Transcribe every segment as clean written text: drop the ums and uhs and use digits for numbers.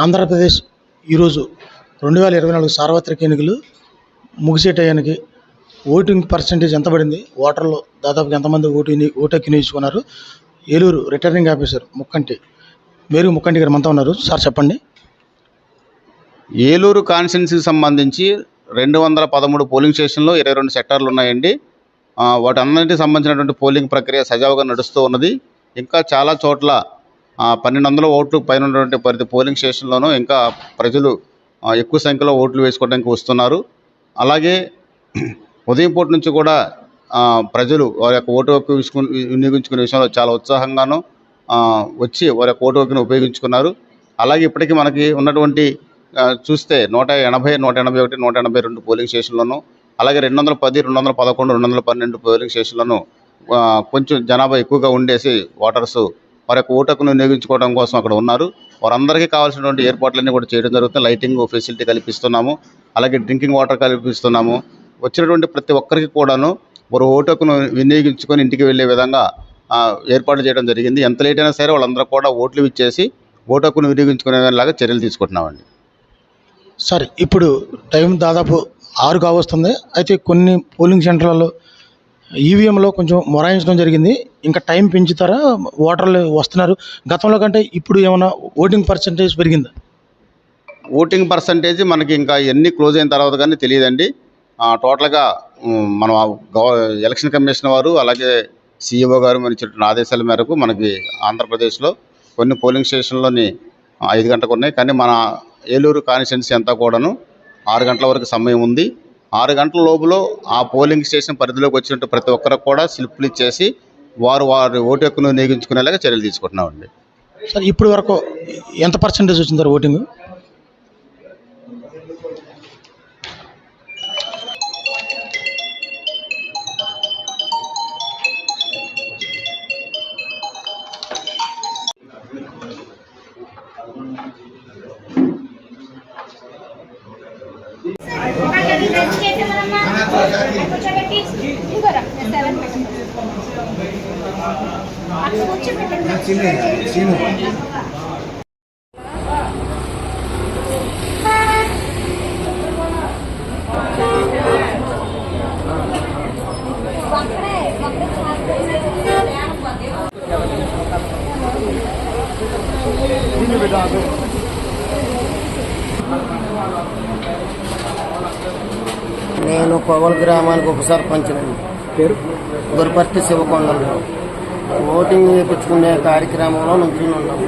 ఆంధ్రప్రదేశ్ ఈరోజు 2024 సార్వత్రిక ఎన్నికలు ముగిసే టయానికి ఓటింగ్ పర్సెంటేజ్ ఎంత పడింది, ఓటర్లు దాదాపుగా ఎంతమంది ఓటు హక్కు వినియోగించుకున్నారు? ఏలూరు రిటర్నింగ్ ఆఫీసర్ మేరీ ముక్కంటి గారు మనతో ఉన్నారు. సార్ చెప్పండి. ఏలూరు కాన్స్టిట్యున్సీకి సంబంధించి 213 పోలింగ్ స్టేషన్లు 22 సెక్టార్లు ఉన్నాయండి. వాటన్నిటికి సంబంధించినటువంటి పోలింగ్ ప్రక్రియ సజావుగా నడుస్తూ ఉన్నది. ఇంకా చాలా చోట్ల 1200 ఓట్లు పైన ఉన్నటువంటి ప్రతి పోలింగ్ స్టేషన్లోనూ ఇంకా ప్రజలు ఎక్కువ సంఖ్యలో ఓట్లు వేసుకోవడానికి వస్తున్నారు. అలాగే ఉదయం పూట నుంచి కూడా ప్రజలు వారి యొక్క ఓటు హక్కు వినియోగించుకునే విషయంలో చాలా ఉత్సాహంగాను వచ్చి వారి యొక్క ఓటు హక్కును ఉపయోగించుకున్నారు. అలాగే ఇప్పటికీ మనకి ఉన్నటువంటి చూస్తే 180, 181, 182 పోలింగ్ స్టేషన్లను, అలాగే 210, 211, 212 పోలింగ్ స్టేషన్లను కొంచెం జనాభా ఎక్కువగా ఉండేసి ఓటర్సు వారి యొక్క ఓటు హక్కును వినియోగించుకోవడం కోసం అక్కడ ఉన్నారు. వారందరికీ కావాల్సినటువంటి ఏర్పాట్లన్నీ కూడా చేయడం జరుగుతుంది. లైటింగ్ ఫెసిలిటీ కల్పిస్తున్నాము, అలాగే డ్రింకింగ్ వాటర్ కల్పిస్తున్నాము. వచ్చినటువంటి ప్రతి ఒక్కరికి కూడాను వారు ఓటు హక్కును వినియోగించుకొని ఇంటికి వెళ్ళే విధంగా ఏర్పాట్లు చేయడం జరిగింది. ఎంత లేట్ అయినా సరే వాళ్ళందరూ కూడా ఓట్లు ఇచ్చేసి ఓటు హక్కును వినియోగించుకునేలాగా చర్యలు తీసుకుంటున్నామండి. సార్, ఇప్పుడు టైం దాదాపు 6 కావస్తుంది. అయితే కొన్ని పోలింగ్ సెంటర్లలో ఈవీఎంలో కొంచెం మొరాయించడం జరిగింది. ఇంకా టైం పెంచుతారా? ఓటర్లు వస్తున్నారు. గతంలో కంటే ఇప్పుడు ఏమైనా ఓటింగ్ పర్సంటేజ్ పెరిగిందా? ఓటింగ్ పర్సంటేజ్ మనకి ఇంకా ఎన్ని క్లోజ్ అయిన తర్వాత కానీ తెలియదండి. టోటల్గా మన ఎలక్షన్ కమిషన్ వారు అలాగే సిఇఓ గారు మన ఇచ్చిన ఆదేశాల మేరకు మనకి ఆంధ్రప్రదేశ్లో కొన్ని పోలింగ్ స్టేషన్లోని 5 గంటలకు ఉన్నాయి. కానీ మన ఏలూరు కాన్స్టిట్యున్సీ అంతా కూడాను 6 గంటల వరకు సమయం ఉంది. 6 గంటల లోపులో ఆ పోలింగ్ స్టేషన్ పరిధిలోకి వచ్చినట్టు ప్రతి ఒక్కరికి కూడా స్లిప్లు ఇచ్చేసి వారి ఓటు హక్కును వినియోగించుకునేలాగా చర్యలు తీసుకుంటున్నామండి. సార్, ఇప్పటి వరకు ఎంత పర్సంటేజ్ వచ్చింది సార్ ఓటింగ్? నేను కోవల్ గ్రామానికి ఉప సర్పంచ్నండి. పేరు గురుపర్తి శివకొండలు. ఓటింగ్ వేయించుకునే కార్యక్రమంలో నుంచి ఉన్నాము.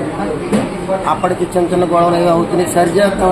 అప్పటికి చిన్న చిన్న గొడవలు అవుతున్నాయి, సరిచేస్తాం.